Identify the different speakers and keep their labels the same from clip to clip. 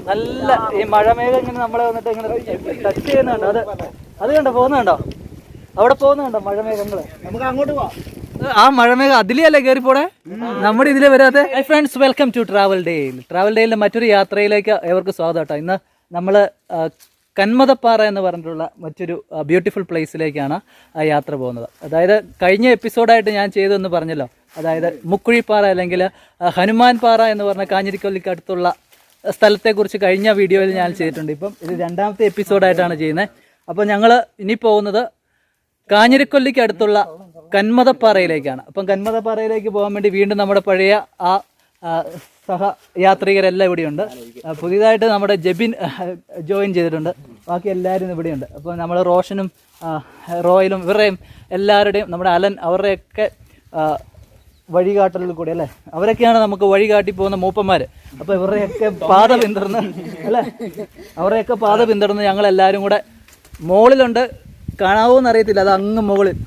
Speaker 1: നല്ല ഈ മഴമേഘം ഇങ്ങനെ നമ്മളെ വന്നിട്ട് ഇങ്ങനെ ടച്ച് ചെയ്യുന്നുണ്ടോ? അത് കണ്ടോ, പോകുന്നുണ്ടോ? അവിടെ പോകുന്നുണ്ടോ മഴമേഘങ്ങള്? നമുക്ക് അങ്ങോട്ട് പോവാം. ആ മഴമേഘം അതിലല്ലേ കയറി പോണേ, നമ്മുടെ ഇതിലെ വരാതെ. ഫ്രണ്ട്സ്, വെൽക്കം ടു ട്രാവൽ ഡേയിലെ മറ്റൊരു യാത്രയിലേക്ക് ഏവർക്ക് സ്വാഗതം കേട്ടോ. ഇന്ന് നമ്മള് കന്മദപ്പാറ എന്ന് പറഞ്ഞിട്ടുള്ള മറ്റൊരു ബ്യൂട്ടിഫുൾ പ്ലേസിലേക്കാണ് ആ യാത്ര പോകുന്നത്. അതായത് കഴിഞ്ഞ എപ്പിസോഡായിട്ട് ഞാൻ ചെയ്തതെന്ന് പറഞ്ഞല്ലോ, അതായത് മുക്കുഴിപ്പാറ അല്ലെങ്കിൽ ഹനുമാൻ പാറ എന്ന് പറഞ്ഞ കാഞ്ഞിരക്കൊല്ലിക്ക് അടുത്തുള്ള സ്ഥലത്തെക്കുറിച്ച് കഴിഞ്ഞ വീഡിയോയിൽ ഞാൻ ചെയ്തിട്ടുണ്ട്. ഇപ്പം ഇത് രണ്ടാമത്തെ എപ്പിസോഡായിട്ടാണ് ചെയ്യുന്നത്. അപ്പോൾ ഞങ്ങൾ ഇനി പോകുന്നത് കാഞ്ഞിരക്കൊല്ലിക്ക് അടുത്തുള്ള കന്മദപ്പാറയിലേക്കാണ്. അപ്പം കന്മദപ്പാറയിലേക്ക് പോകാൻ വേണ്ടി വീണ്ടും നമ്മുടെ പഴയ ആ സഹയാത്രികരെല്ലാം ഇവിടെയുണ്ട്. പുതിയതായിട്ട് നമ്മുടെ ജെബിൻ ജോയിൻ ചെയ്തിട്ടുണ്ട്. ബാക്കി എല്ലാവരും ഇവിടെയുണ്ട്. അപ്പോൾ നമ്മൾ റോഷനും റോയലും ഇവരുടെയും എല്ലാവരുടെയും നമ്മുടെ അലൻ അവരുടെയൊക്കെ വഴികാട്ടലിൽ കൂടി അല്ലേ, അവരൊക്കെയാണ് നമുക്ക് വഴികാട്ടി പോകുന്ന മൂപ്പന്മാർ. അപ്പോൾ ഇവരുടെയൊക്കെ പാത പിന്തുടർന്ന് അല്ലേ, അവരുടെയൊക്കെ പാത പിന്തുടർന്ന് ഞങ്ങളെല്ലാവരും കൂടെ മുകളിലുണ്ട്. കാണാവോന്ന് അറിയത്തില്ല, അത് അങ്ങ് മുകളിൽ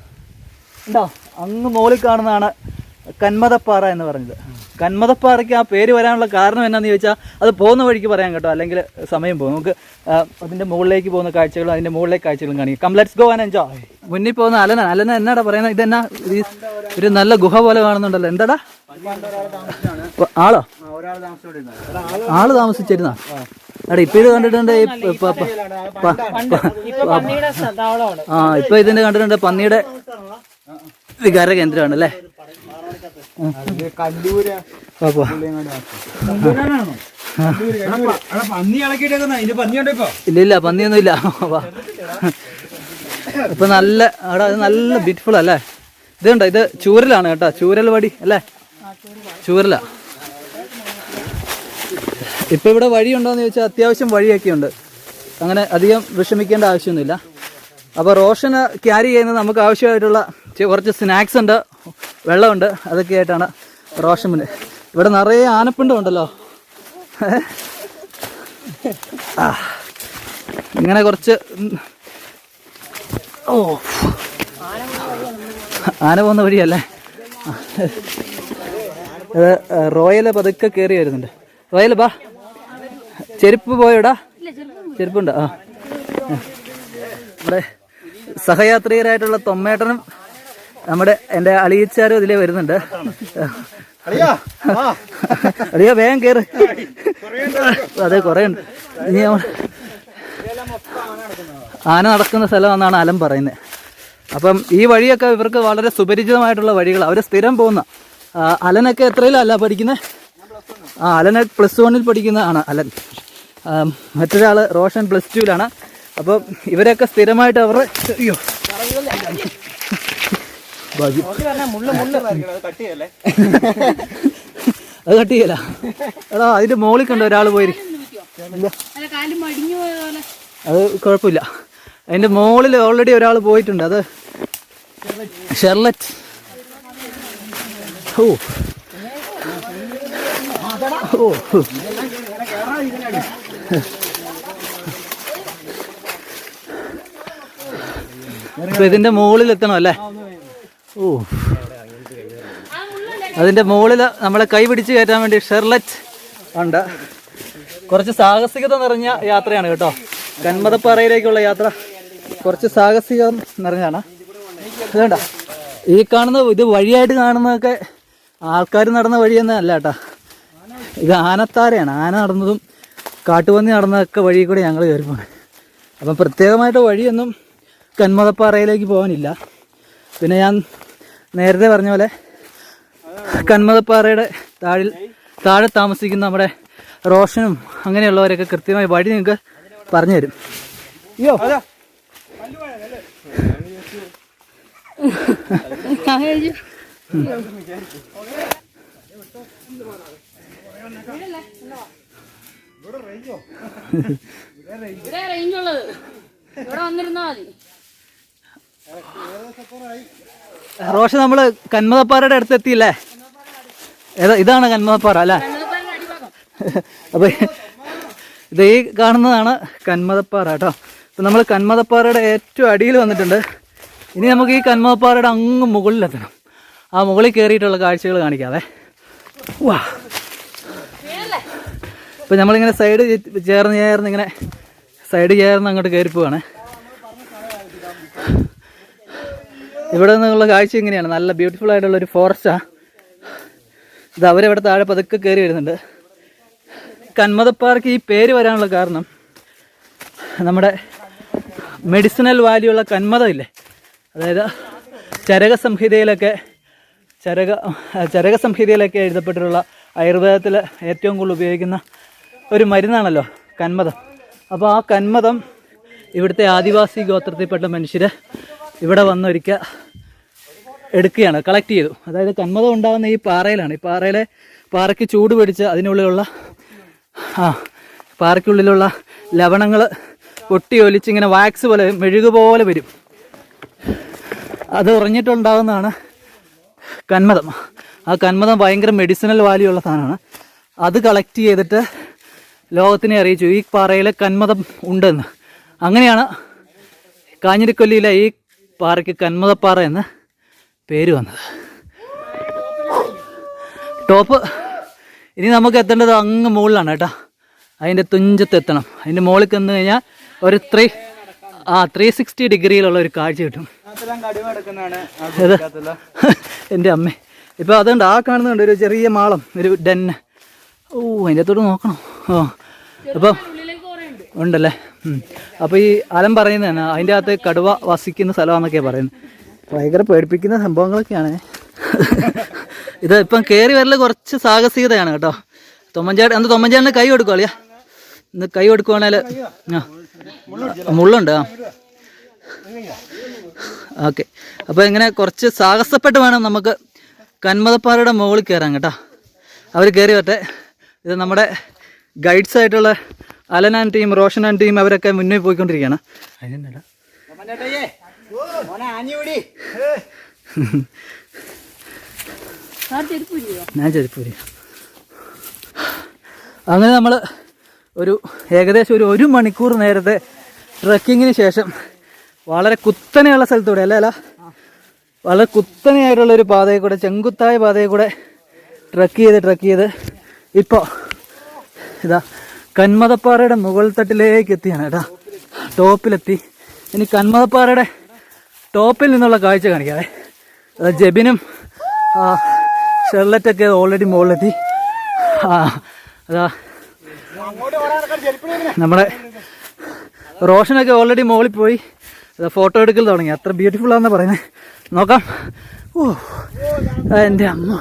Speaker 1: ഉണ്ടോ, അങ്ങ് മുകളിൽ കാണുന്നതാണ് കന്മദപ്പാറ എന്ന് പറഞ്ഞത്. കന്മദപ്പാറയ്ക്ക് ആ പേര് വരാനുള്ള കാരണം എന്നാന്ന് ചോദിച്ചാൽ അത് പോകുന്ന വഴിക്ക് പറയാൻ കേട്ടോ, അല്ലെങ്കിൽ സമയം പോകും. നമുക്ക് അതിൻ്റെ മുകളിലേക്ക് പോകുന്ന കാഴ്ചകളും അതിൻ്റെ മുകളിലേക്ക് കാഴ്ചകളും കാണിക്കും. Come let's go and enjoy. മുന്നിൽ പോകുന്ന അലന എന്നാടാ പറയുന്നത്? ഇതെന്നാ ഒരു നല്ല ഗുഹ പോലെ കാണുന്നുണ്ടല്ലോ, എന്താടാ? ആള് താമസിച്ചിരുന്ന എടാ, ഇപ്പൊ ഇത് കണ്ടിട്ടുണ്ട്. ഇപ്പൊ ഇതിന്റെ കണ്ടിട്ടുണ്ട് പന്നിയുടെ വികാര കേന്ദ്രമാണ് അല്ലേ. ഇല്ല പന്നിയൊന്നും ഇല്ല. ഇപ്പൊ നല്ല അവിടെ നല്ല ബ്യൂട്ടിഫുൾ അല്ലേ. ഇതുണ്ടോ, ഇത് ചൂരലാണ് കേട്ടോ, ചൂരൽ വടി അല്ലേ, ചൂരല. ഇപ്പൊ ഇവിടെ വഴിയുണ്ടോയെന്ന് ചോദിച്ചാൽ അത്യാവശ്യം വഴിയൊക്കെ ഉണ്ട്, അങ്ങനെ അധികം വിഷമിക്കേണ്ട ആവശ്യമൊന്നുമില്ല. അപ്പോൾ റോഷന് ക്യാരി ചെയ്യുന്നത് നമുക്ക് ആവശ്യമായിട്ടുള്ള കുറച്ച് സ്നാക്സ് ഉണ്ട്, വെള്ളമുണ്ട്, അതൊക്കെ ആയിട്ടാണ് റോഷൻ മുന്നിൽ. ഇവിടെ നിറയെ ആനപ്പിണ്ടം ഉണ്ടല്ലോ. ഇങ്ങനെ കുറച്ച് ആന പോകുന്ന വഴിയല്ലേ. അത് റോയല് പതുക്കെ കയറി വരുന്നുണ്ട്. റോയല് ബാ, ചെരുപ്പ് പോയോടാ, ചെരുപ്പുണ്ട്. നമ്മുടെ സഹയാത്രികരായിട്ടുള്ള തൊമ്മേട്ടനും എൻ്റെ അളിയിച്ചാരും ഇതിലേ വരുന്നുണ്ട്. അളിയ വേഗം കയറ്, അതെ കുറേ ഉണ്ട്. ഇനി ആന നടക്കുന്ന സ്ഥലമെന്നാണ് അലൻ പറയുന്നത്. അപ്പം ഈ വഴിയൊക്കെ ഇവർക്ക് വളരെ സുപരിചിതമായിട്ടുള്ള വഴികൾ, അവർ സ്ഥിരം പോകുന്ന. അലനൊക്കെ എത്രയിലല്ല പഠിക്കുന്നത്? അലനെ +1 പഠിക്കുന്നതാണ് അലൻ. മറ്റൊരാൾ റോഷൻ +2 അപ്പോൾ ഇവരൊക്കെ സ്ഥിരമായിട്ട് അവരുടെ അത് കട്ടിയല്ല എടാ, അതിന്റെ മുകളിൽ കണ്ട ഒരാൾ പോയി. അത് കുഴപ്പമില്ല, അതിന്റെ മുകളിൽ ഓൾറെഡി ഒരാൾ പോയിട്ടുണ്ട്. അത് ഷെർലറ്റ്. ഓ ഇപ്പൊ ഇതിന്റെ മുകളിൽ എത്തണം അല്ലേ. ഓ, അതിന്റെ മുകളിൽ നമ്മളെ കൈ പിടിച്ച് കയറ്റാൻ വേണ്ടി ഷെർലറ്റ് ഉണ്ട്. കുറച്ച് സാഹസികത നിറഞ്ഞ യാത്രയാണ് കേട്ടോ, കന്മദപ്പാറയിലേക്കുള്ള യാത്ര കുറച്ച് സാഹസികം നിറഞ്ഞാണ്. ഇതുണ്ട, ഈ കാണുന്ന ഇത് വഴിയായിട്ട് കാണുന്നതൊക്കെ ആൾക്കാർ നടന്ന വഴിയൊന്നും അല്ല കേട്ടോ, ഇത് ആനത്താരയാണ്. ആന നടന്നതും കാട്ടുപന്നി നടന്നതൊക്കെ വഴി കൂടെ ഞങ്ങൾ കയറി പോണേ. അപ്പം പ്രത്യേകമായിട്ട് വഴിയൊന്നും കന്മദപ്പാറയിലേക്ക് പോകാനില്ല. പിന്നെ ഞാൻ നേരത്തെ പറഞ്ഞ പോലെ കന്മദപ്പാറയുടെ താഴെ താമസിക്കുന്ന നമ്മുടെ റോഷനും അങ്ങനെയുള്ളവരൊക്കെ കൃത്യമായി വഴി നിങ്ങൾക്ക് പറഞ്ഞു തരും. അയ്യോ റോഷൻ, നമ്മള് കന്മദപ്പാറയുടെ അടുത്ത് എത്തിയില്ലേ? ഇതാണ് കന്മദപ്പാറ അല്ലേ? അപ്പൊ ഇത് ഈ കാണുന്നതാണ് കന്മദപ്പാറ കേട്ടോ. ഇപ്പൊ നമ്മൾ കന്മദപ്പാറയുടെ ഏറ്റവും അടിയിൽ വന്നിട്ടുണ്ട്. ഇനി നമുക്ക് ഈ കന്മദപ്പാറയുടെ അങ്ങ് മുകളിലെത്തണം. ആ മുകളിൽ കയറിയിട്ടുള്ള കാഴ്ചകൾ കാണിക്കാതെ. വാ, അപ്പോൾ നമ്മളിങ്ങനെ സൈഡ് ചേർന്ന് ഇങ്ങനെ സൈഡ് ചേർന്ന് അങ്ങോട്ട് കയറി പോവാണ്. ഇവിടെ നിന്നുള്ള കാഴ്ച ഇങ്ങനെയാണ്. നല്ല ബ്യൂട്ടിഫുൾ ആയിട്ടുള്ളൊരു ഫോറസ്റ്റാണ് ഇത്. അവരിവിടെ താഴെ പതുക്കെ കയറി വരുന്നുണ്ട്. കന്മദപ്പാറയ്ക്ക് ഈ പേര് വരാനുള്ള കാരണം നമ്മുടെ മെഡിസിനൽ വാല്യുള്ള കന്മദമില്ലേ, അതായത് ചരകസംഹിതയിലൊക്കെ എഴുതപ്പെട്ടിട്ടുള്ള ആയുർവേദത്തിൽ ഏറ്റവും കൂടുതൽ ഉപയോഗിക്കുന്ന ഒരു മരുന്നാണല്ലോ കന്മദം. അപ്പോൾ ആ കന്മദം ഇവിടുത്തെ ആദിവാസി ഗോത്രത്തിൽപ്പെട്ട മനുഷ്യർ ഇവിടെ വന്നൊരിക്കൽ എടുക്കുകയാണ്, കളക്ട് ചെയ്തു. അതായത് കന്മദം ഉണ്ടാകുന്ന ഈ പാറയിലാണ്. ഈ പാറയ്ക്ക് ചൂട് പിടിച്ച് അതിനുള്ളിലുള്ള പാറയ്ക്കുള്ളിലുള്ള ലവണങ്ങൾ പൊട്ടി ഒലിച്ചിങ്ങനെ വാക്സ് പോലെ മെഴുക് പോലെ വരും. അത് ഉറഞ്ഞിട്ടുണ്ടാകുന്നതാണ് കന്മദം. ആ കന്മദം ഭയങ്കര മെഡിസിനൽ വാല്യൂ ഉള്ള സാധനമാണ്. അത് കളക്ട് ചെയ്തിട്ട് ലോകത്തിനെ അറിയിച്ചു ഈ പാറയിൽ കന്മദം ഉണ്ടെന്ന്. അങ്ങനെയാണ് കാഞ്ഞിരക്കൊല്ലിയിലെ ഈ പാറയ്ക്ക് കന്മദപ്പാറ എന്ന് പേര് വന്നത്. ടോപ്പ് ഇനി നമുക്ക് എത്തേണ്ടത് അങ്ങ് മുകളിലാണ് കേട്ടോ. അതിൻ്റെ തുഞ്ചത്ത് എത്തണം. അതിൻ്റെ മുകളിൽ ചെന്ന് കഴിഞ്ഞാൽ ഒരു 360 ഡിഗ്രിയിലുള്ള ഒരു കാഴ്ച കിട്ടും. എൻ്റെ അമ്മേ, ഇപ്പോൾ അതുകൊണ്ട് ആ കാണുന്നുണ്ട് ഒരു ചെറിയ മാളം, ഒരു ഡെന്ന്. അതിൻ്റെ അകത്തോട്ട് നോക്കണം. അപ്പം ഉണ്ടല്ലേ. അപ്പോൾ ഈ അലം പറയുന്നതാണ് അതിൻ്റെ അകത്ത് കടുവ വസിക്കുന്ന സ്ഥലമാണെന്നൊക്കെയാണ് പറയുന്നത്. ഭയങ്കര പേടിപ്പിക്കുന്ന സംഭവങ്ങളൊക്കെയാണ് ഇത്. ഇപ്പം കയറി വരൽ കുറച്ച് സാഹസികതയാണ് കേട്ടോ. തൊമ്മഞ്ചേട്ടന് കൈ കൊടുക്കുക അളിയാ. ഇന്ന് കൈ കൊടുക്കുവാണേൽ മുള്ളുണ്ട്. ഓക്കെ, അപ്പോൾ ഇങ്ങനെ കുറച്ച് സാഹസപ്പെട്ട് വേണം നമുക്ക് കന്മദപ്പാറയുടെ മുകളിൽ കയറാൻ കേട്ടോ. അവർ കയറി വരട്ടെ. ഇത് നമ്മുടെ ഗൈഡ്സ് ആയിട്ടുള്ള Alan and team, Roshan and team അവരൊക്കെ മുന്നേ പോയിക്കൊണ്ടിരിക്കുകയാണ്. ഞാൻ ചെരുപ്പൂരി. അങ്ങനെ നമ്മൾ ഏകദേശം ഒരു മണിക്കൂർ നേരത്തെ ട്രക്കിങ്ങിന് ശേഷം വളരെ കുത്തനെയുള്ള സ്ഥലത്തൂടെ അല്ല വളരെ കുത്തനെയായിട്ടുള്ളൊരു പാതയിൽ കൂടെ, ചെങ്കുത്തായ പാതയിൽ കൂടെ ട്രക്ക് ചെയ്ത് ഇപ്പോൾ ഇതാ കന്മദപ്പാറയുടെ മുകൾ തട്ടിലേക്ക് എത്തിയാണ് കേട്ടോ. ടോപ്പിലെത്തി. ഇനി കന്മദപ്പാറയുടെ ടോപ്പിൽ നിന്നുള്ള കാഴ്ച കാണിക്കാതെ. ജെബിനും ഷെർലറ്റൊക്കെ ഓൾറെഡി മുകളിലെത്തി. അതാ നമ്മുടെ റോഷനൊക്കെ ഓൾറെഡി മുകളിൽ പോയി ഫോട്ടോ എടുക്കൽ തുടങ്ങി. അത്ര ബ്യൂട്ടിഫുൾ ആണെന്ന് പറയുന്നത്. നോക്കാം. എൻ്റെ അമ്മ.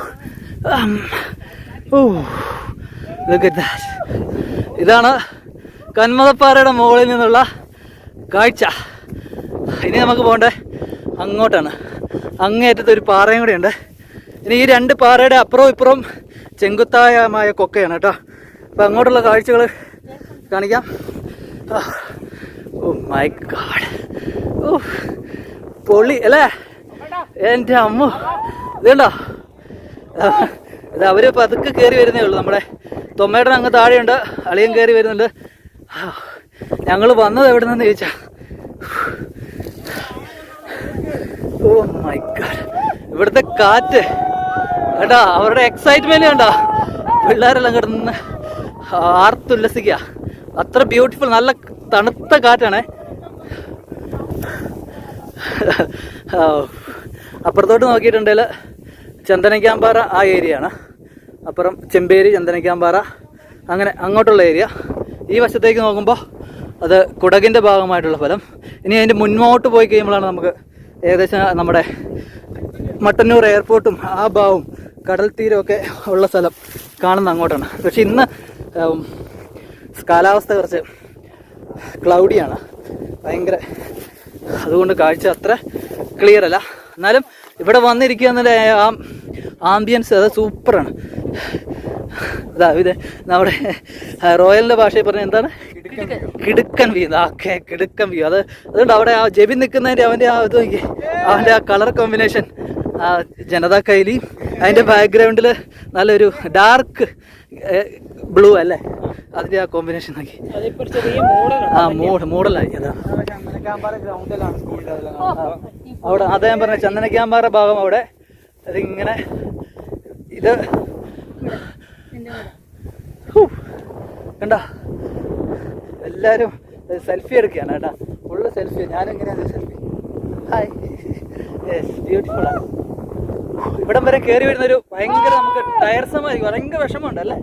Speaker 1: ഇതാണ് കന്മദപ്പാറയുടെ മുകളിൽ നിന്നുള്ള കാഴ്ച. ഇനി നമുക്ക് പോകണ്ടേ അങ്ങോട്ടാണ്. അങ്ങേറ്റത്ത് ഒരു പാറയും കൂടെ ഉണ്ട്. ഇനി ഈ രണ്ട് പാറയുടെ അപ്പുറവും ഇപ്പുറവും ചെങ്കുത്തായമായ കൊക്കയാണ് കേട്ടോ. അപ്പം അങ്ങോട്ടുള്ള കാഴ്ചകൾ കാണിക്കാം. ഓ മൈ ഗാഡ്, ഓ പൊളി അല്ലേ എൻ്റെ അമ്മ. ഇതുണ്ടോ, ഇത് അവർ പതുക്കെ കയറി വരുന്നേ ഉള്ളൂ. നമ്മുടെ തൊമ്മേട്ടൻ അങ്ങ് താഴെയുണ്ട്, അളിയൻ കയറി വരുന്നുണ്ട്. ഞങ്ങൾ വന്നത് എവിടെ നിന്ന് ചോദിച്ചാ. ഓ മൈ ഗാഡ്, ഇവിടുത്തെ കാറ്റ് കേട്ടാ, അവരുടെ എക്സൈറ്റ്മെന്റ് കണ്ടോ. പിള്ളേരെല്ലാം കിടന്ന് ആർത്തുല്ലസിക്കുക. അത്ര ബ്യൂട്ടിഫുൾ, നല്ല തണുത്ത കാറ്റാണേ. അപ്പുറത്തോട്ട് നോക്കിയിട്ടുണ്ടെങ്കിൽ ചന്ദനക്കാമ്പാറ ആ ഏരിയ ആണ്. അപ്പുറം ചെമ്പേരി, ചന്ദനക്കാമ്പാറ, അങ്ങനെ അങ്ങോട്ടുള്ള ഏരിയ. ഈ വശത്തേക്ക് നോക്കുമ്പോൾ അത് കുടകിൻ്റെ ഭാഗമായിട്ടുള്ള സ്ഥലം. ഇനി അതിൻ്റെ മുന്നോട്ട് പോയി കഴിയുമ്പോഴാണ് നമുക്ക് ഏകദേശം നമ്മുടെ മട്ടന്നൂർ എയർപോർട്ടും ആ ഭാഗവും കടൽ തീരമൊക്കെ ഉള്ള സ്ഥലം കാണുന്ന അങ്ങോട്ടാണ്. പക്ഷെ ഇന്ന് കാലാവസ്ഥ കുറച്ച് ക്ലൗഡിയാണ്, ഭയങ്കര. അതുകൊണ്ട് കാഴ്ച അത്ര ക്ലിയർ അല്ല. എന്നാലും ഇവിടെ വന്നിരിക്കുക എന്നുള്ള ആ ആംബിയൻസ് അത് സൂപ്പറാണ്. അതാ ഇത് നമ്മുടെ റോയലിൻ്റെ ഭാഷയിൽ പറഞ്ഞ എന്താണ്, കിടുക്കൻ വ്യൂ. ഓക്കെ, കിടുക്കൻ വ്യൂ. അതുകൊണ്ട് അവിടെ ആ ജെബി നിൽക്കുന്നതിൻ്റെ അവൻ്റെ ആ ഇത് നോക്കി, അവൻ്റെ ആ കളർ കോമ്പിനേഷൻ, ആ ജനതാ കൈലി, അതിൻ്റെ ബാക്ക്ഗ്രൗണ്ടിൽ നല്ലൊരു ഡാർക്ക് ബ്ലൂ അല്ലേ, അതിൻ്റെ ആ കോമ്പിനേഷൻ നോക്കി. ആ മോഡലായി. അതാ അവിടെ അതാ ഞാൻ പറഞ്ഞ ചന്ദനക്കാമ്പാറ ഭാഗം. അവിടെ അതിങ്ങനെ ഇത് കണ്ട എല്ലാവരും സെൽഫി എടുക്കുകയാണ് കേട്ടോ. Full selfie. ഞാനെങ്ങനെയാണ് സെൽഫി? ഹായ്. യെസ്, ബ്യൂട്ടിഫുള്ളാണ്. ഇവിടം വരെ കയറി വരുന്നൊരു ഭയങ്കര നമുക്ക് ടയർസമായിരിക്കും, ഭയങ്കര വിഷമമുണ്ട് അല്ലേ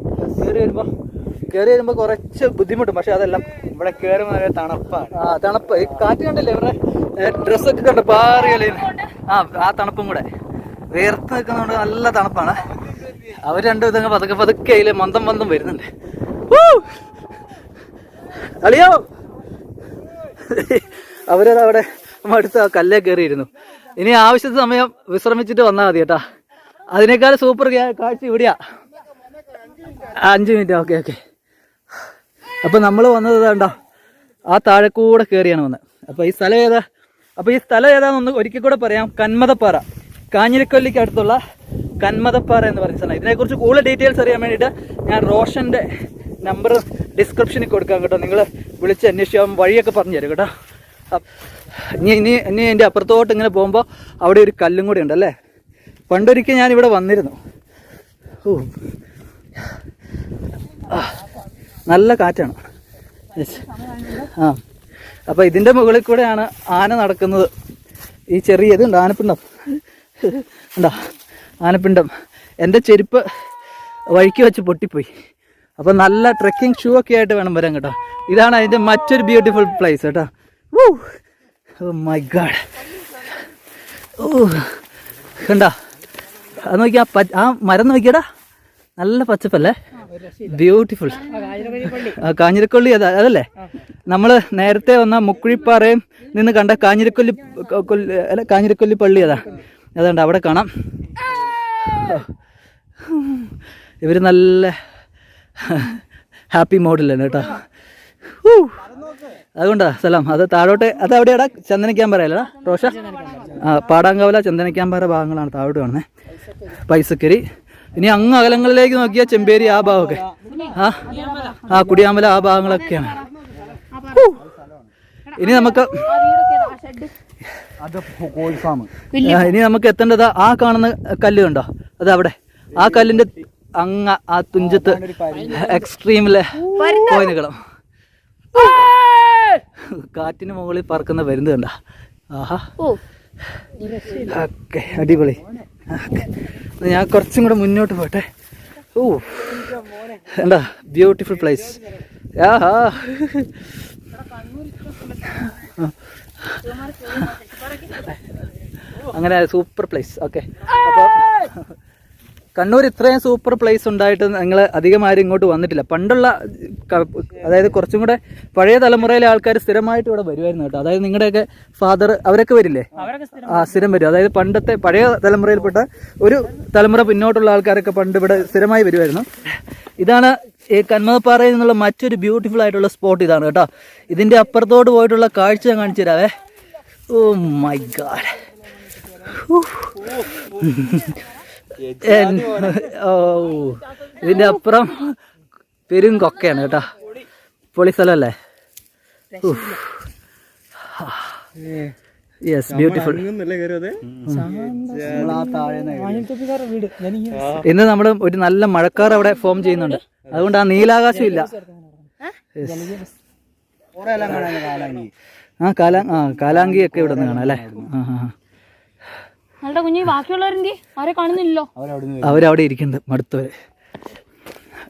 Speaker 1: കയറി വരുമ്പോൾ കുറച്ച് ബുദ്ധിമുട്ടും. പക്ഷെ അതെല്ലാം ഇവിടെ കയറുമ്പോൾ നല്ല തണുപ്പാണ്. തണുപ്പ്. ഈ കാറ്റ് കണ്ടില്ലേ ഇവരുടെ ഡ്രസ്സൊക്കെ കണ്ട് പാറിയല്ലേ. ആ തണുപ്പും കൂടെ വേർത്ത് നിൽക്കുന്നതുകൊണ്ട് നല്ല തണുപ്പാണ്. അവർ രണ്ടും ഇതങ്ങ് പതുക്കെ അതിൽ മന്ദം വരുന്നുണ്ട്. അളിയോ അവരവിടെ അടുത്ത കല്ലേ കയറിയിരുന്നു. ഇനി ആവശ്യത്തിന് സമയം വിശ്രമിച്ചിട്ട് വന്നാൽ മതി കേട്ടാ. അതിനേക്കാൾ സൂപ്പർ കാഴ്ച ഇവിടെയാ. 5 മിനിറ്റ്. ഓക്കെ. അപ്പം നമ്മൾ വന്നത് കണ്ടോ, ആ താഴെ കൂടെ കയറിയാണ് വന്നത്. അപ്പോൾ ഈ സ്ഥലം ഏതാണെന്നൊന്ന് ഒരിക്കൽ കൂടെ പറയാം. കന്മദപ്പാറ, കാഞ്ഞിരക്കൊല്ലിക്ക് അടുത്തുള്ള കന്മദപ്പാറ എന്ന് പറയുന്ന സ്ഥലം. ഇതിനെക്കുറിച്ച് കൂടുതൽ ഡീറ്റെയിൽസ് അറിയാൻ വേണ്ടിയിട്ട് ഞാൻ റോഷൻ്റെ നമ്പർ ഡിസ്ക്രിപ്ഷനിൽ കൊടുക്കാം കേട്ടോ. നിങ്ങൾ വിളിച്ച് അന്വേഷിച്ചാൽ വഴിയൊക്കെ പറഞ്ഞു തരും കേട്ടോ. ഇനി എൻ്റെ അപ്പുറത്തോട്ട് ഇങ്ങനെ പോകുമ്പോൾ അവിടെ ഒരു കല്ലും കൂടി ഉണ്ടല്ലേ. പണ്ടൊരിക്കൽ ഞാനിവിടെ വന്നിരുന്നു. നല്ല കാറ്റാണ്. അപ്പോൾ ഇതിൻ്റെ മുകളിൽ കൂടെയാണ് ആന നടക്കുന്നത്. ഈ ചെറിയ ഇതുണ്ട്, ആനപ്പിണ്ടം ഉണ്ടോ, ആനപ്പിണ്ടം. എൻ്റെ ചെരുപ്പ് വഴിക്ക് വെച്ച് പൊട്ടിപ്പോയി. അപ്പോൾ നല്ല ട്രെക്കിംഗ് ഷൂ ഒക്കെ ആയിട്ട് വേണം വരാൻ കേട്ടോ. ഇതാണ് അതിൻ്റെ മറ്റൊരു ബ്യൂട്ടിഫുൾ പ്ലേസ് കേട്ടോ. Oh my God. കണ്ടോ, അത് നോക്കിയാ ആ മരം നോക്കിയടാ, നല്ല പച്ചപ്പല്ലേ, ബ്യൂട്ടിഫുൾ. കാഞ്ഞിരക്കൊല്ലി അതല്ലേ നമ്മൾ നേരത്തെ വന്ന മുക്കുഴിപ്പാറയും നിന്ന് കണ്ട കാഞ്ഞിരക്കൊല്ലി പള്ളി അതുണ്ട് അവിടെ കാണാം. ഇവർ നല്ല ഹാപ്പി മോഡിലാണ് കേട്ടോ. അതുകൊണ്ടാ സ്ഥലം അത് താഴോട്ട്. അത് അവിടെയാടാ ചന്ദനക്കാമ്പാറ അല്ലടാ റോഷ? പാടാങ്കവല ചന്ദനക്കാമ്പാറ ഭാഗങ്ങളാണ് താഴോട്ട് കാണുന്നത്. പൈസക്കരി. ഇനി അങ്ങ് അകലങ്ങളിലേക്ക് നോക്കിയാൽ ചെമ്പേരി ആ ഭാഗമൊക്കെ, കുടിയാമ്പല ആ ഭാഗങ്ങളൊക്കെയാണ്. ഇനി നമുക്ക് എത്തേണ്ടത് ആ കാണുന്ന കല്ല് കണ്ടോ, അത് അവിടെ ആ കല്ലിന്റെ ആ തുഞ്ചത്ത് എക്സ്ട്രീമിലെ പോയി നിൽക്കണം. കാറ്റിന് മുകളിൽ പറക്കുന്ന വരുന്നത് കണ്ട. ആഹാ, ഓക്കെ, അടിപൊളി. ഞാൻ കുറച്ചും കൂടെ മുന്നോട്ട് പോട്ടെ. എന്താ ബ്യൂട്ടിഫുൾ പ്ലേസ്. അങ്ങനെ സൂപ്പർ പ്ലേസ്. ഓക്കെ, അപ്പോൾ കണ്ണൂർ ഇത്രയും സൂപ്പർ പ്ലേസ് ഉണ്ടായിട്ട് നിങ്ങൾ അധികം ആരും ഇങ്ങോട്ട് വന്നിട്ടില്ല. പണ്ടുള്ള അതായത് കുറച്ചും കൂടെ പഴയ തലമുറയിലെ ആൾക്കാർ സ്ഥിരമായിട്ട് ഇവിടെ വരുമായിരുന്നു കേട്ടോ. അതായത് നിങ്ങളുടെയൊക്കെ ഫാദർ അവരൊക്കെ വരില്ലേ? സ്ഥിരം വരും. അതായത് പണ്ടത്തെ പഴയ തലമുറയിൽപ്പെട്ട ഒരു തലമുറ പിന്നോട്ടുള്ള ആൾക്കാരൊക്കെ പണ്ട് ഇവിടെ സ്ഥിരമായി വരുമായിരുന്നു. ഇതാണ് ഈ കന്മദപ്പാറയിൽ നിന്നുള്ള മറ്റൊരു ബ്യൂട്ടിഫുൾ ആയിട്ടുള്ള സ്പോട്ട് ഇതാണ് കേട്ടോ. ഇതിൻ്റെ അപ്പുറത്തോട്ട് പോയിട്ടുള്ള കാഴ്ച ഞാൻ കാണിച്ചു തരാവേ. Oh my God. ഇതിന്റെ അപ്പുറം പെരും കൊക്കയാണ് കേട്ടോ. പൊളി സ്ഥലമല്ലേ? Yes, beautiful. ഇന്ന് നമ്മൾ ഒരു നല്ല മഴക്കാർ അവിടെ ഫോം ചെയ്യുന്നുണ്ട്. അതുകൊണ്ട് ആ നീലാകാശം ഇല്ല. കാലാങ്കി ഒക്കെ ഇവിടെ നിന്ന് കാണാം അല്ലേ? അവരവിടെ ഇരിക്കുന്നുണ്ട് മടുത്തവര്.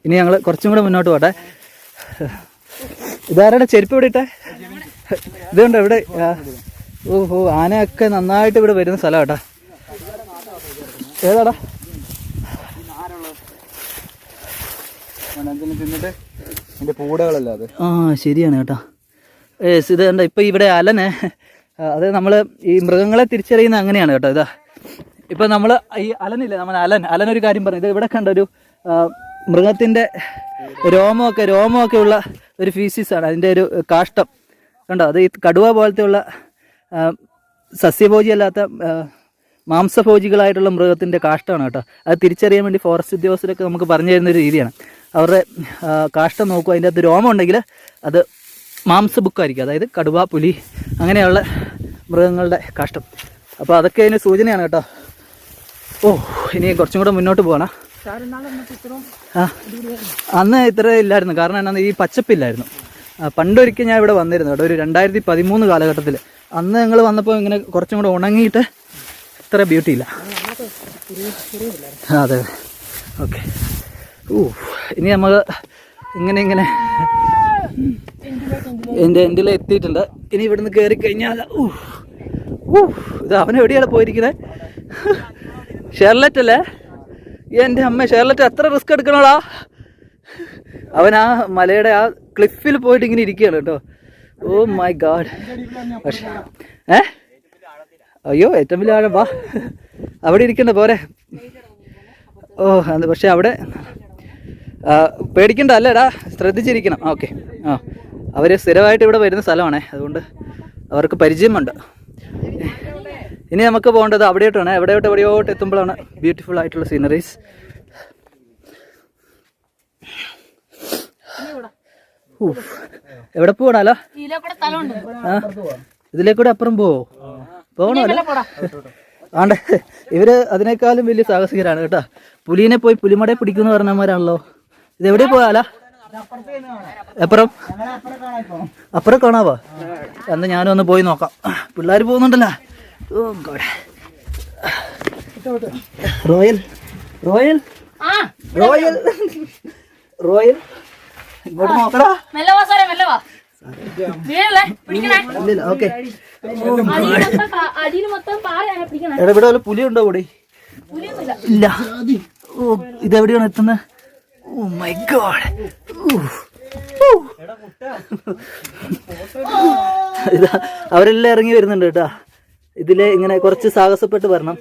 Speaker 1: ഇനി ഞങ്ങൾ കുറച്ചും കൂടെ മുന്നോട്ട് പോട്ടെ. ഇതാരുടെ ചെരുപ്പ് ഇവിടെ ഇട്ടെ? ഇതുണ്ടോ ഇവിടെ? ഓഹോ, ആനയൊക്കെ നന്നായിട്ട് ഇവിടെ വരുന്ന സ്ഥലം കേട്ടാ. ഏതാടാ? ശരിയാണ് കേട്ടോ. ഇത് കണ്ട ഇപ്പൊ ഇവിടെ അലനെ, അത് നമ്മൾ ഈ മൃഗങ്ങളെ തിരിച്ചറിയുന്ന അങ്ങനെയാണ് കേട്ടോ. ഇതാ ഇപ്പം നമ്മൾ ഈ അലനില്ലേ, നമ്മൾ അലനൊരു കാര്യം പറഞ്ഞു. ഇത് ഇവിടെ കണ്ട ഒരു മൃഗത്തിൻ്റെ രോമമൊക്കെ ഉള്ള ഒരു ഫീസിസാണ്. അതിൻ്റെ ഒരു കാഷ്ടം കണ്ടോ. അത് ഈ കടുവ പോലത്തെ ഉള്ള സസ്യഭോജി അല്ലാത്ത മാംസഭോജികളായിട്ടുള്ള മൃഗത്തിൻ്റെ കാഷ്ടമാണ് കേട്ടോ. അത് തിരിച്ചറിയാൻ വേണ്ടി ഫോറസ്റ്റ് ഉദ്യോഗസ്ഥരൊക്കെ നമുക്ക് പറഞ്ഞു തരുന്നൊരു രീതിയാണ്. അവരുടെ കാഷ്ടം നോക്കുക, അതിൻ്റെ അകത്ത് രോമം ഉണ്ടെങ്കിൽ അത് മാംസബുക്കായിരിക്കും. അതായത് കടുവ, പുലി അങ്ങനെയുള്ള മൃഗങ്ങളുടെ കാഷ്ടം. അപ്പോൾ അതൊക്കെ അതിന് സൂചനയാണ് കേട്ടോ. ഇനി കുറച്ചും കൂടെ മുന്നോട്ട് പോകണം. അന്ന് ഇത്ര ഇല്ലായിരുന്നു. കാരണം എന്നാ ഈ പച്ചപ്പില്ലായിരുന്നു. പണ്ടൊരിക്കൽ ഞാൻ ഇവിടെ വന്നിരുന്നു കേട്ടോ, ഒരു 2013 കാലഘട്ടത്തിൽ. അന്ന് ഞങ്ങൾ വന്നപ്പോൾ ഇങ്ങനെ കുറച്ചും കൂടെ ഉണങ്ങിയിട്ട് ഇത്ര ബ്യൂട്ടി ഇല്ല. അതെ, ഓക്കെ. ഇനി നമ്മൾ ഇങ്ങനെ എൻ്റെ എൻഡിൽ എത്തിയിട്ടുണ്ട്. ഇനി ഇവിടുന്ന് കയറി കഴിഞ്ഞാൽ ഇത് അവനെവിടെയാണ് പോയിരിക്കുന്നത്? ഷെർലറ്റ് അല്ലേ? എൻ്റെ അമ്മ, ഷെർലറ്റ് എത്ര റിസ്ക് എടുക്കണോടാ. അവൻ ആ മലയുടെ ആ ക്ലിഫിൽ പോയിട്ട് ഇങ്ങനെ ഇരിക്കുകയാണ് കേട്ടോ. Oh my God. പക്ഷേ അയ്യോ, ഏറ്റവും വലിയ ആഴം. വാ, അവിടെ ഇരിക്കണ്ട പോരെ. ഓ അത് പക്ഷെ അവിടെ പേടിക്കണ്ട അല്ലേടാ, ശ്രദ്ധിച്ചിരിക്കണം. ഓക്കെ. അവർ സ്ഥിരമായിട്ട് ഇവിടെ വരുന്ന സ്ഥലമാണേ, അതുകൊണ്ട് അവർക്ക് പരിചയമുണ്ട്. ഇനി നമുക്ക് പോകേണ്ടത് അവിടെയോട്ടാണ്. എവിടെയോട്ട് എത്തുമ്പോഴാണ് ബ്യൂട്ടിഫുൾ ആയിട്ടുള്ള സീനറീസ്. എവിടെ പോകണല്ലോ? ഇതിലേക്കൂടെ അപ്പുറം പോകണല്ലോ. ആണ്ടെ, ഇവര് അതിനേക്കാളും വലിയ സാഹസികരാണ് കേട്ടോ. പുലിനെ പോയി പുലിമടയെ പിടിക്കുന്ന പറഞ്ഞമാരാണല്ലോ. ഇതെവിടെ പോയാലോ? അപ്പുറം കാണാവോ? എന്ന് ഞാനും ഒന്ന് പോയി നോക്കാം. പിള്ളേർ പോകുന്നുണ്ടല്ലോ. Oh God. Royal Royal Royal Royal ഇങ്ങോട്ട് നോക്കടാ. ഓക്കെ. ഇവിടെ വല്ല പുലിയുണ്ടോ കൂടി? ഇല്ല. ഓ, ഇതെവിടെയാണ് എത്തുന്നത്? Oh my God. ഇതാ അവരെല്ലാം ഇറങ്ങി വരുന്നുണ്ട് കേട്ടാ. ഇതിലെ ഇങ്ങനെ കുറച്ച് സാഹസപ്പെട്ട് വരണം.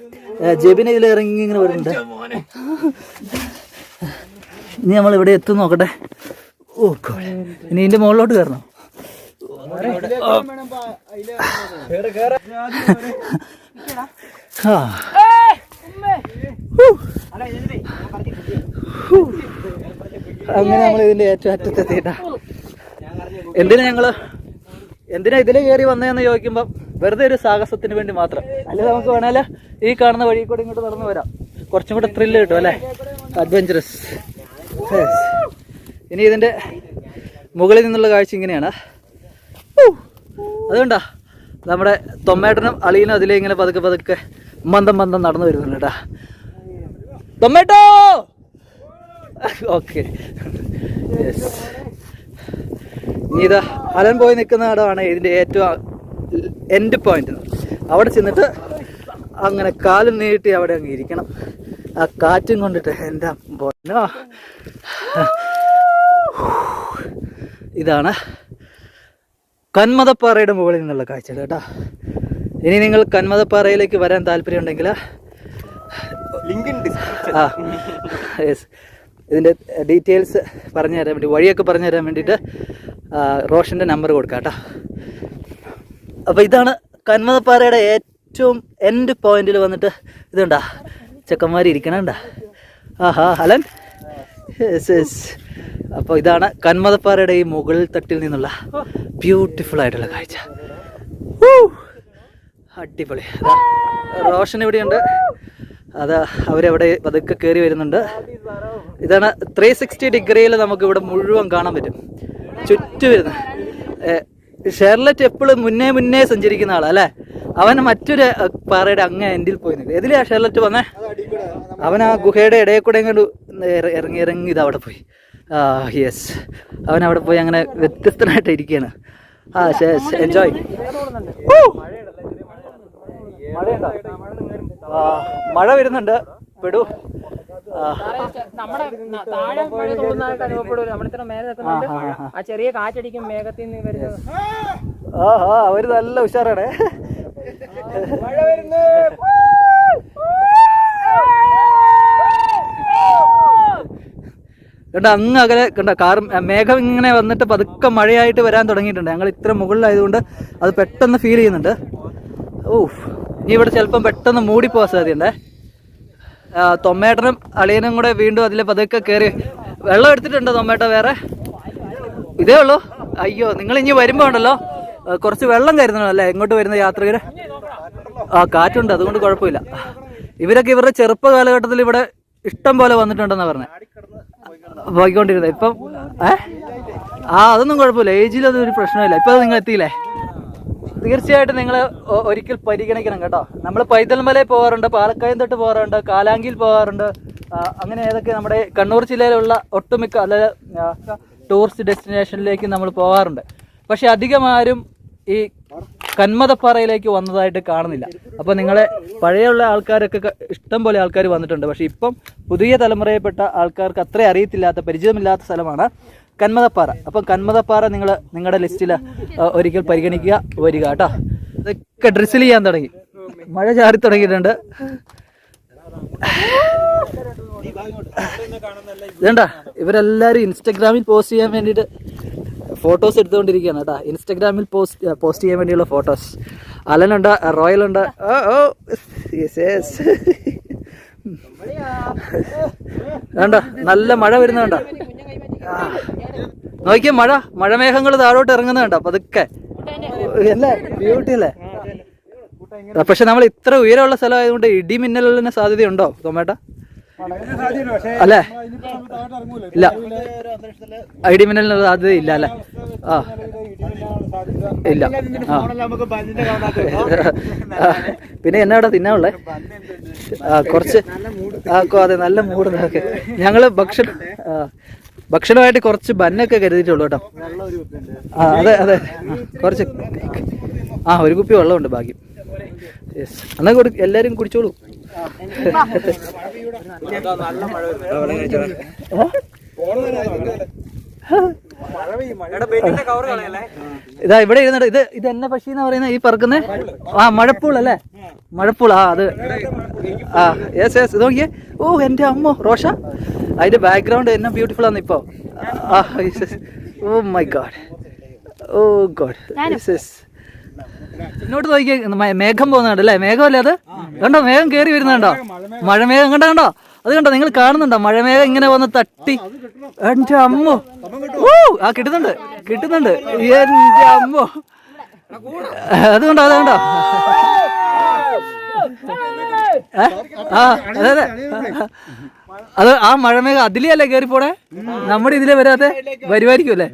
Speaker 1: ജെബിനെ ഇതിൽ ഇറങ്ങി ഇങ്ങനെ വരുന്നുണ്ട്. ഇനി നമ്മൾ ഇവിടെ എത്തും നോക്കട്ടെ. ഓ ഗോഡ്. ഇനി ഇതിന്റെ മുകളിലോട്ട് കയറണം. അങ്ങനെ നമ്മൾ ഇതിന്റെ ഏറ്റവും അറ്റത്തെത്തിയിട്ടാ. എന്തിനാ ഇതിൽ കയറി വന്നതെന്ന് ചോദിക്കുമ്പോ വെറുതെ ഒരു സാഹസത്തിന് വേണ്ടി മാത്രം. അല്ലെ നമുക്ക് വേണേല് ഈ കാണുന്ന വഴി കൂടെ ഇങ്ങോട്ട് നടന്നു വരാം. കുറച്ചും കൂടെ ത്രില്ല് കിട്ടും അല്ലേ, അഡ്വഞ്ചറസ്. ഇനി ഇതിന്റെ മുകളിൽ നിന്നുള്ള കാഴ്ച ഇങ്ങനെയാണ്. അതുകൊണ്ടാ നമ്മുടെ തൊമ്മേട്ടനും അളിയനും അതിലെ ഇങ്ങനെ പതുക്കെ മന്ദം നടന്നു വരുന്നുണ്ട് കേട്ടാ. തൊമ്മേട്ടോ. ഓക്കെ. യെസ്. ഇനി ഇതാ അലൻ പോയി നിൽക്കുന്ന ഇടമാണ് ഇതിൻ്റെ ഏറ്റവും എൻഡ് പോയിന്റ്. അവിടെ ചെന്നിട്ട് അങ്ങനെ കാലും നീട്ടി അവിടെ അങ്ങ് ഇരിക്കണം. ആ കാറ്റും കൊണ്ടിട്ട് എൻ്റെ പൊന്നോ. ഇതാണ് കന്മദപ്പാറയുടെ മുകളിൽ നിന്നുള്ള കാഴ്ച കേട്ടോ. ഇനി നിങ്ങൾ കന്മദപ്പാറയിലേക്ക് വരാൻ താല്പര്യം ഉണ്ടെങ്കിൽ യെസ്, ഇതിൻ്റെ ഡീറ്റെയിൽസ് പറഞ്ഞു തരാൻ വേണ്ടി, വഴിയൊക്കെ പറഞ്ഞു തരാൻ വേണ്ടിയിട്ട് റോഷൻ്റെ നമ്പർ കൊടുക്കാം കേട്ടോ. അപ്പോൾ ഇതാണ് കന്മദപ്പാറയുടെ ഏറ്റവും എൻഡ് പോയിന്റിൽ വന്നിട്ട് ഇതുണ്ടാ ചെക്കന്മാർ ഇരിക്കണണ്ട. ആഹാ അലൻ. Yes yes. അപ്പോൾ ഇതാണ് കന്മദപ്പാറയുടെ ഈ മുകളിൽ തട്ടിൽ നിന്നുള്ള ബ്യൂട്ടിഫുൾ ആയിട്ടുള്ള കാഴ്ച. അടിപൊളി. റോഷൻ ഇവിടെയുണ്ട്. അത് അവരവിടെ പതുക്കെ കയറി വരുന്നുണ്ട്. ഇതാണ് 360 ഡിഗ്രിയിൽ നമുക്ക് ഇവിടെ മുഴുവൻ കാണാൻ പറ്റും. ചുറ്റും വരുന്ന ഷെർലറ്റ് എപ്പോഴും മുന്നേ സഞ്ചരിക്കുന്ന ആളാ അല്ലേ. അവൻ മറ്റൊരു പാറയുടെ അങ്ങ് എൻഡിൽ പോയി നിൽക്കും. എതിലെയാ ഷെർലറ്റ് വന്നേ? അവൻ ആ ഗുഹയുടെ ഇടയിൽ കൂടെ ഇങ്ങോട്ട് ഇറങ്ങി ഇത് അവിടെ പോയി. യെസ്, അവൻ അവിടെ പോയി അങ്ങനെ വ്യത്യസ്തനായിട്ട് ഇരിക്കുകയാണ്. എൻജോയ്. മഴ വരുന്നുണ്ട്. പെടു
Speaker 2: ചെറിയ കാറ്റടിക്കും മേഘത്തിൽ നിന്ന് വരുന്നത്.
Speaker 1: അവര് നല്ല ഉഷാറാണ്. കണ്ട അങ്ങ് അകലെ കണ്ട മേഘം ഇങ്ങനെ വന്നിട്ട് പതുക്കെ മഴയായിട്ട് വരാൻ തുടങ്ങിയിട്ടുണ്ട്. ഞങ്ങൾ ഇത്ര മുകളിലായതുകൊണ്ട് അത് പെട്ടെന്ന് ഫീൽ ചെയ്യുന്നുണ്ട്. ഇനി ഇവിടെ ചിലപ്പം പെട്ടെന്ന് മൂടിപ്പോവാൻ സാധ്യതയുണ്ടേ. തൊമ്മേട്ടനും അളിയനും കൂടെ വീണ്ടും അതിൽ പതുക്കെ കയറി. വെള്ളം എടുത്തിട്ടുണ്ടോ തൊമ്മേട്ട? വേറെ ഇതേ ഉള്ളൂ. അയ്യോ, നിങ്ങൾ ഇനി വരുമ്പോൾ ഉണ്ടല്ലോ കുറച്ച് വെള്ളം കരുതണം അല്ലേ ഇങ്ങോട്ട് വരുന്ന യാത്രികർ. കാറ്റുണ്ട്, അതുകൊണ്ട് കുഴപ്പമില്ല. ഇവരൊക്കെ ഇവരുടെ ചെറുപ്പ കാലഘട്ടത്തിൽ ഇവിടെ ഇഷ്ടം പോലെ വന്നിട്ടുണ്ടെന്നാ പറഞ്ഞത്, പോയിക്കൊണ്ടിരുന്നത്. ഇപ്പം അതൊന്നും കുഴപ്പമില്ല, ഏജിലൊന്നും ഒരു പ്രശ്നമില്ല. ഇപ്പം നിങ്ങൾ എത്തിയില്ലേ? തീർച്ചയായിട്ടും നിങ്ങൾ ഒരിക്കൽ പരിഗണിക്കണം കേട്ടോ. നമ്മൾ പൈതൽമലയിൽ പോകാറുണ്ട്, പാലക്കയം തൊട്ട് പോകാറുണ്ട്, കാലാങ്കിയിൽ പോകാറുണ്ട്. അങ്ങനെ ഏതൊക്കെ നമ്മുടെ കണ്ണൂർ ജില്ലയിലുള്ള ഒട്ടുമിക്ക അതായത് ടൂറിസ്റ്റ് ഡെസ്റ്റിനേഷനിലേക്ക് നമ്മൾ പോകാറുണ്ട്. പക്ഷെ അധികമാരും ഈ കന്മദപ്പാറയിലേക്ക് വന്നതായിട്ട് കാണുന്നില്ല. അപ്പോൾ നിങ്ങളെ പഴയുള്ള ആൾക്കാരൊക്കെ ഇഷ്ടം പോലെ ആൾക്കാർ വന്നിട്ടുണ്ട്. പക്ഷെ ഇപ്പം പുതിയ തലമുറയിൽപ്പെട്ട ആൾക്കാർക്ക് അത്ര അറിയത്തില്ലാത്ത പരിചയമില്ലാത്ത സ്ഥലമാണ് കന്മദപ്പാറ. അപ്പം കന്മദപ്പാറ നിങ്ങൾ നിങ്ങളുടെ ലിസ്റ്റിൽ ഒരിക്കൽ പരിഗണിക്കുക, വരിക കേട്ടോ. ഇതൊക്കെ ഡ്രിസിൽ ചെയ്യാൻ തുടങ്ങി, മഴ ചാറി തുടങ്ങിയിട്ടുണ്ട്. ഇതേണ്ട ഇവരെല്ലാവരും ഇൻസ്റ്റഗ്രാമിൽ പോസ്റ്റ് ചെയ്യാൻ വേണ്ടിയിട്ട് ഫോട്ടോസ് എടുത്തുകൊണ്ടിരിക്കുകയാണ് കേട്ടോ. ഇൻസ്റ്റഗ്രാമിൽ പോസ്റ്റ് ചെയ്യാൻ വേണ്ടിയുള്ള ഫോട്ടോസ്. അലനുണ്ട്, റോയലുണ്ട്. വേണ്ട നല്ല മഴ വരുന്നുണ്ടോ? നോക്കിയ മഴമേഘങ്ങൾ താഴോട്ട് ഇറങ്ങുന്നുണ്ടോ പതുക്കെ? അല്ലേ, ബ്യൂട്ടി അല്ലേ? പക്ഷെ നമ്മൾ ഇത്ര ഉയരമുള്ള സ്ഥലമായതുകൊണ്ട് ഇടിമിന്നലിന് സാധ്യതയുണ്ടോ തോമേട്ട? അല്ലേ, ഇല്ല, ഇടിമിന്നലിന് സാധ്യത ഇല്ല അല്ലേ? ഇല്ല. പിന്നെ എന്നാ ഇവിടെ തിന്നാനുള്ളേ? കുറച്ച് അതെ, നല്ല മൂഡ്. ഞങ്ങള് ഭക്ഷണമായിട്ട് കുറച്ച് ബന്നൊക്കെ കരുതിയിട്ടുള്ളൂ കേട്ടോ. അതെ അതെ, കുറച്ച് ഒരു കുപ്പി വെള്ളമുണ്ട് ഭാഗ്യം. എന്നാ എല്ലാരും കുടിച്ചോളൂ. ഇതാ ഇവിടെ ഇരുന്നിട്ട് ഇത് എന്നെ പക്ഷി എന്ന് പറയുന്നത് ഈ പറക്കുന്നേ മഴപ്പൂൾ അല്ലേ? മഴപ്പൂൾ. അത് യെസ് യെസ്. ഇത് നോക്കിയേ. ഓ എന്റെ അമ്മോ റോഷ, അതിന്റെ ബാക്ക്ഗ്രൗണ്ട് എന്നാ ബ്യൂട്ടിഫുൾ ആണ് ഇപ്പൊ. Oh my God, oh God. Yes yes. ഇങ്ങോട്ട് നോക്കിയേ, മേഘം പോകുന്നുണ്ട് അല്ലേ? മേഘമല്ലേ അത്? കണ്ടോ, മേഘം കയറി വരുന്നുണ്ടോ? മഴമേഘം കണ്ടോ? അത് കണ്ടോ? നിങ്ങൾ കാണുന്നുണ്ടോ? മഴമേഘം ഇങ്ങനെ വന്ന് തട്ടി. എന്റെ അമ്മോ, കിട്ടുന്നുണ്ട് എന്റെ അമ്മോ. അതുകൊണ്ടോ അതെ അതെ, അത് ആ മഴമേഘം അതിലല്ലേ കയറി പോണേ? നമ്മുടെ ഇതിലെ വരാതെ വരുമായിരിക്കും അല്ലേ?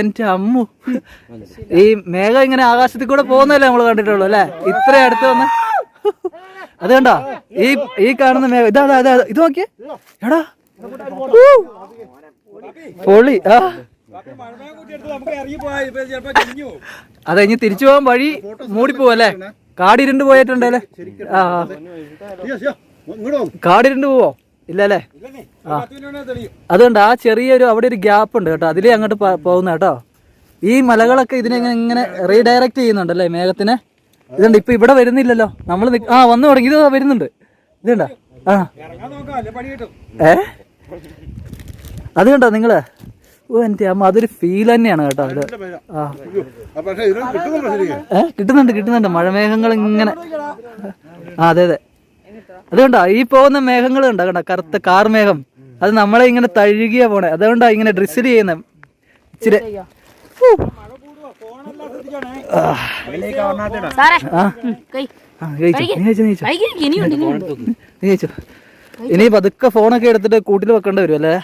Speaker 1: എന്റെ അമ്മു, ഈ മേഘം ഇങ്ങനെ ആകാശത്തിൽ കൂടെ പോകുന്നല്ലേ നമ്മൾ കണ്ടിട്ടുള്ളൂ അല്ലേ? ഇത്ര അടുത്ത് വന്ന് അത് കണ്ടോ? ഈ കാണുന്ന മേഘം ഇതാ ഇത് നോക്കിയേ. എടാ പൊളി. അതെ, ഇനി തിരിച്ചു പോകാൻ വഴി മൂടിപ്പോവല്ലേ? കാടിരുണ്ട് പോയിട്ടുണ്ടല്ലേ? കാടിരുണ്ട് പോവോ? ഇല്ലല്ലേ? അതുകൊണ്ട് ആ ചെറിയൊരു അവിടെ ഒരു ഗ്യാപ്പ് ഉണ്ട് കേട്ടോ, അതിലേ അങ്ങോട്ട് പോകുന്ന കേട്ടോ. ഈ മലകളൊക്കെ ഇതിനെ റീഡയറക്റ്റ് ചെയ്യുന്നുണ്ടല്ലേ മേഘത്തിനെ. ഇതുണ്ട്, ഇപ്പൊ ഇവിടെ വരുന്നില്ലല്ലോ നമ്മൾ. വന്നു തുടങ്ങി, ഇത് വരുന്നുണ്ട്. ഇതുണ്ടോ? അത് കണ്ടോ നിങ്ങള്? ഓ എന്റെ അമ്മ, അതൊരു ഫീൽ തന്നെയാണ് കേട്ടോ അത്. കിട്ടുന്നുണ്ട് മഴമേഘങ്ങൾ ഇങ്ങനെ. അതെ അതെ, അത് കണ്ടോ? ഈ പോകുന്ന മേഘങ്ങൾ കണ്ടോ? കറുത്ത കാർമേഘം, അത് നമ്മളെ ഇങ്ങനെ തഴുകിയ പോണേ. അതുകൊണ്ടാ ഇങ്ങനെ ഡ്രിസിൽ ചെയ്യുന്ന ഇച്ചിരി. ഇനി പതുക്കെ ഫോണൊക്കെ എടുത്തിട്ട് കൂട്ടിൽ വെക്കേണ്ടി വരും അല്ലേ?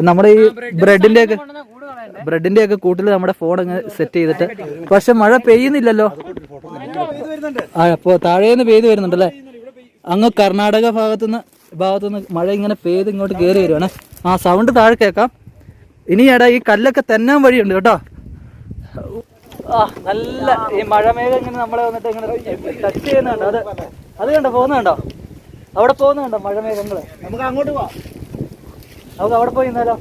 Speaker 1: നമ്മുടെ ഈ ബ്രെഡിന്റെ ഒക്കെ കൂട്ടിൽ നമ്മുടെ ഫോൺ അങ്ങ് സെറ്റ് ചെയ്തിട്ട്. പക്ഷെ മഴ പെയ്യുന്നില്ലല്ലോ. അപ്പൊ താഴേന്ന് പെയ്ത് വരുന്നുണ്ടല്ലേ? അങ്ങ് കർണാടക ഭാഗത്തുനിന്ന് മഴ ഇങ്ങനെ പെയ്ത് ഇങ്ങോട്ട് കയറി വരുവാണ്. സൗണ്ട് താഴെ കേൾക്കാം. ഇനി എടാ ഈ കല്ലൊക്കെ തെന്നാൻ വഴിയുണ്ട് കേട്ടോ. നല്ല ഈ മഴമേഘം ഇങ്ങനെ നമ്മളെ വന്നിട്ട് ഇങ്ങനെ ടച്ച് ചെയ്യുന്നുണ്ടോ? അത് കണ്ടോ? പോകുന്നുണ്ടോ? അവിടെ പോകുന്നുണ്ടോ മഴമേഘങ്ങള്? നമുക്ക് അങ്ങോട്ട് പോവാം. നമുക്ക് അവിടെ പോയി നിന്നാലോ?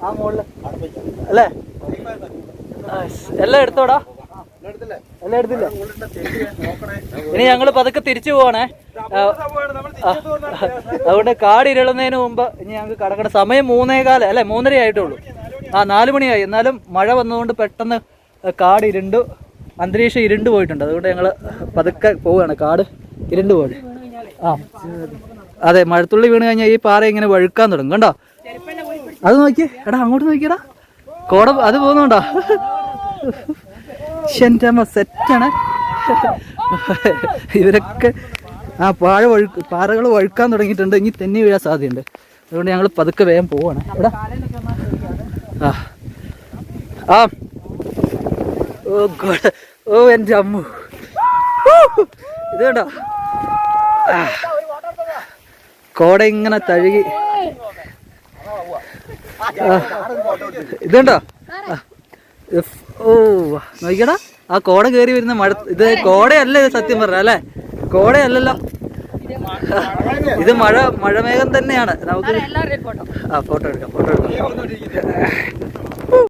Speaker 1: ആ മുകളില് അല്ലേ? എല്ലാം എടുത്തോടാ? എല്ലാം എടുത്തില്ല. ഇനി ഞങ്ങള് പതുക്കെ തിരിച്ചു പോവാണേ. അതുകൊണ്ട് കാടിരുളുന്നതിന് മുമ്പ് ഇനി ഞങ്ങൾക്ക് കടക്കണ സമയം 3:15 അല്ലെ 3:30 ആയിട്ടുള്ളൂ. 4 മണിയായി. എന്നാലും മഴ വന്നതുകൊണ്ട് പെട്ടെന്ന് കാട് ഇരുണ്ടു, അന്തരീക്ഷം ഇരുണ്ടു പോയിട്ടുണ്ട്. അതുകൊണ്ട് ഞങ്ങൾ പതുക്കെ പോവുകയാണ്. കാട് ഇരുണ്ടു പോയി. അതെ, മഴത്തുള്ളി വീണ് കഴിഞ്ഞാൽ ഈ പാറ ഇങ്ങനെ വഴുക്കാൻ തുടങ്ങും. കണ്ടോ? അത് നോക്കി എടാ, അങ്ങോട്ട് നോക്കിയടാ, കോട അത് പോകുന്നുണ്ടോ? എന്റെ അമ്മ സെറ്റാണ് ഇവരൊക്കെ. ആ പാറകൾ വഴുക്കാൻ തുടങ്ങിയിട്ടുണ്ട്. ഇനി തെന്നി വീഴാൻ സാധ്യതയുണ്ട്. അതുകൊണ്ട് ഞങ്ങൾ പതുക്കെ വേഗം പോവാണ്. ഇവിടെ ആ ആ ഓ ഗോഡ്, ഓ എൻ്റെ അമ്മു, ഇത് കണ്ടോ കോട ഇങ്ങനെ തഴുകി. ഇതുണ്ടോ ഓ നോക്കിക്കടാ, ആ കോട കയറി വരുന്ന മഴ. ഇത് കോടയല്ല, ഇത് സത്യം പറഞ്ഞ അല്ലേ, കോടയല്ലല്ലോ, ഇത് മഴമേഘം തന്നെയാണ്. നമുക്ക് ഫോട്ടോ എടുക്കാം.